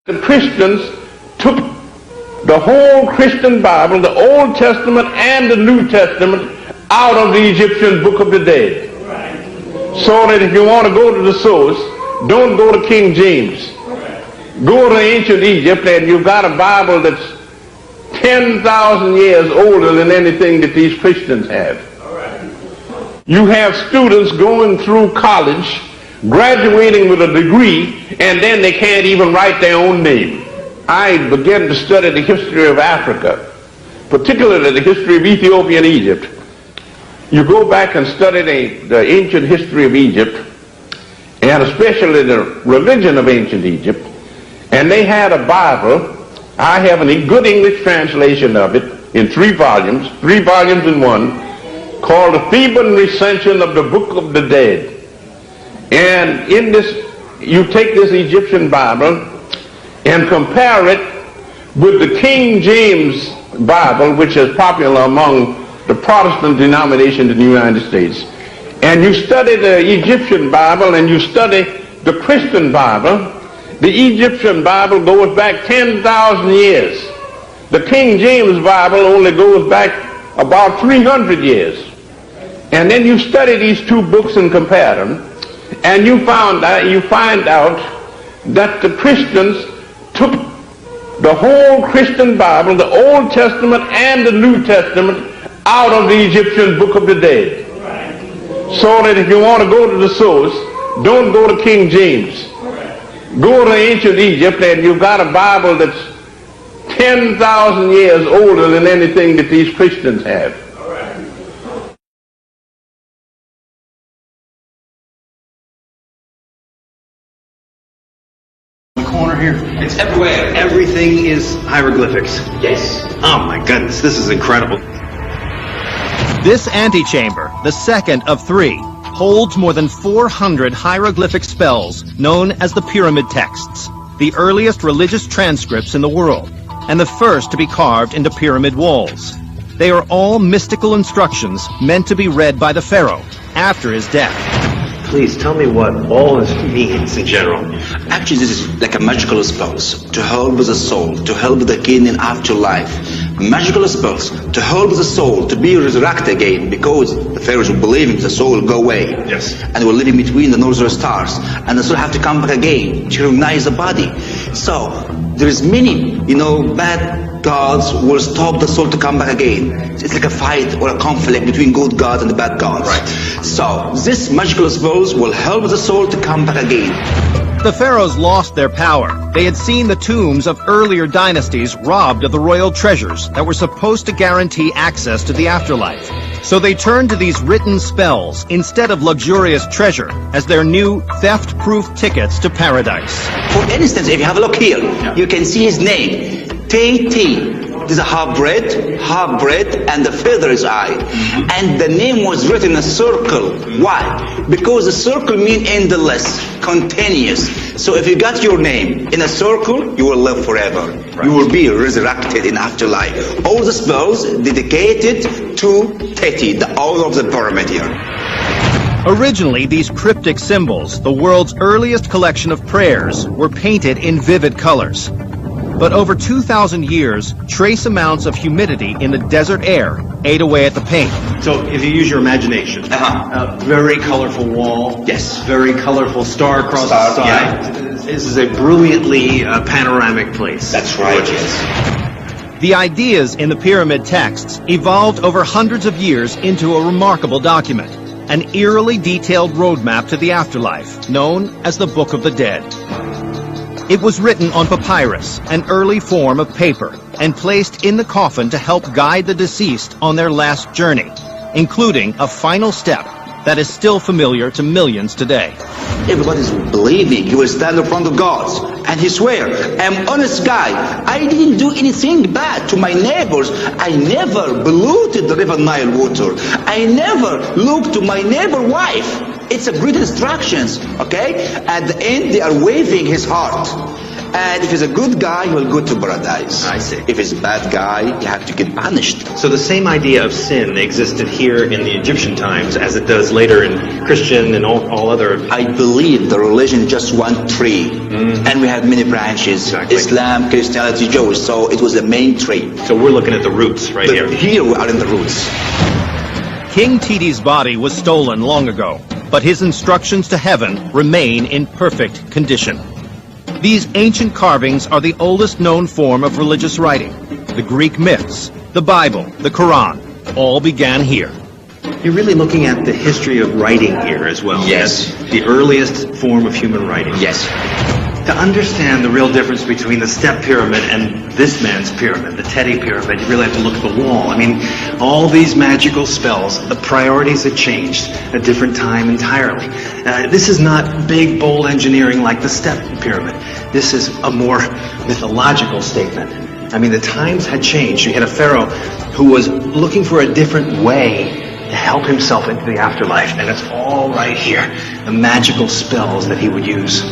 The Christians took the whole Christian Bible, the Old Testament and the New Testament, out of the Egyptian Book of the Dead. So that if you want to go to the source, don't go to King James. Go to ancient Egypt and you've got a Bible that's 10,000 years older than anything that these Christians have. You have students going through college, graduating with a degree, and then they can't even write their own name. I began to study the history of Africa, particularly the history of Ethiopia and Egypt. You go back and study the ancient history of Egypt, and especially the religion of ancient Egypt, and they had a Bible. I have a good English translation of it in 3 volumes in one, called The Theban Recension of the Book of the Dead. And in this, you take this Egyptian Bible and compare it with the King James Bible, which is popular among the Protestant denominations in the United States. And you study the Egyptian Bible and you study the Christian Bible. The Egyptian Bible goes back 10,000 years. The King James Bible only goes back about 300 years. And then you study these 2 books and compare them, and you find out that the Christians took the whole Christian Bible, the Old Testament and the New Testament, out of the Egyptian Book of the Dead. So that if you want to go to the source, don't go to King James. Go to ancient Egypt and you've got a Bible that's 10,000 years older than anything that these Christians have. Corner here. It's everywhere. Everything is hieroglyphics. Yes. Oh my goodness, this is incredible. This antechamber, the second of 3, holds more than 400 hieroglyphic spells known as the Pyramid Texts, the earliest religious transcripts in the world, and the first to be carved into pyramid walls. They are all mystical instructions meant to be read by the pharaoh after his death. Please tell me what all this means in general. Actually, this is like a magical spells to help with the soul, to help with the gain in afterlife. Magical spells to help the soul to be resurrected again, because the pharaohs were believing the soul will go away. Yes. And we're living between the northern stars, and the soul have to come back again to recognize the body. So there is many, bad gods will stop the soul to come back again. It's like a fight or a conflict between good gods and the bad gods. Right. So this magical spells will help the soul to come back again. The pharaohs lost their power. They had seen the tombs of earlier dynasties robbed of the royal treasures that were supposed to guarantee access to the afterlife. So they turned to these written spells instead of luxurious treasure as their new theft-proof tickets to paradise. For instance, if you have a look here, you can see his name, T. There's a half bread, and the feather is eye. And the name was written in a circle. Why? Because the circle means endless, continuous. So if you got your name in a circle, you will live forever. Right. You will be resurrected in afterlife. All the spells dedicated to Teti, the owner of the pyramid here. Originally, these cryptic symbols, the world's earliest collection of prayers, were painted in vivid colors. But over 2,000 years, trace amounts of humidity in the desert air ate away at the paint. So if you use your imagination, very colorful wall, yes, very colorful star across the side. Yeah. This is a brilliantly panoramic place. That's right. Yes. The ideas in the pyramid texts evolved over hundreds of years into a remarkable document, an eerily detailed roadmap to the afterlife, known as the Book of the Dead. It was written on papyrus, an early form of paper, and placed in the coffin to help guide the deceased on their last journey, including a final step that is still familiar to millions today. Everybody's believing he will stand in front of God, and he swear, I'm honest guy. I didn't do anything bad to my neighbors. I never polluted the river Nile water. I never looked to my neighbor wife. It's a great instructions, okay? At the end, they are waving his heart. And if he's a good guy, he will go to paradise. I see. If he's a bad guy, you have to get punished. So the same idea of sin existed here in the Egyptian times as it does later in Christian and all other... I believe the religion is just one tree. And we have many branches. Exactly. Islam, Christianity, Jewish. So it was the main tree. So we're looking at the roots right here. Here we are in the roots. King Titi's body was stolen long ago, but his instructions to heaven remain in perfect condition. These ancient carvings are the oldest known form of religious writing. The Greek myths, the Bible, the Quran, all began here. You're really looking at the history of writing here as well. Yes. That's the earliest form of human writing. Yes. To understand the real difference between the step pyramid and this man's pyramid, the Teddy pyramid, you really have to look at the wall. I mean, all these magical spells, the priorities had changed, a different time entirely. This is not big, bold engineering like the step pyramid. This is a more mythological statement. I mean, the times had changed. You had a pharaoh who was looking for a different way to help himself into the afterlife, and it's all right here, the magical spells that he would use.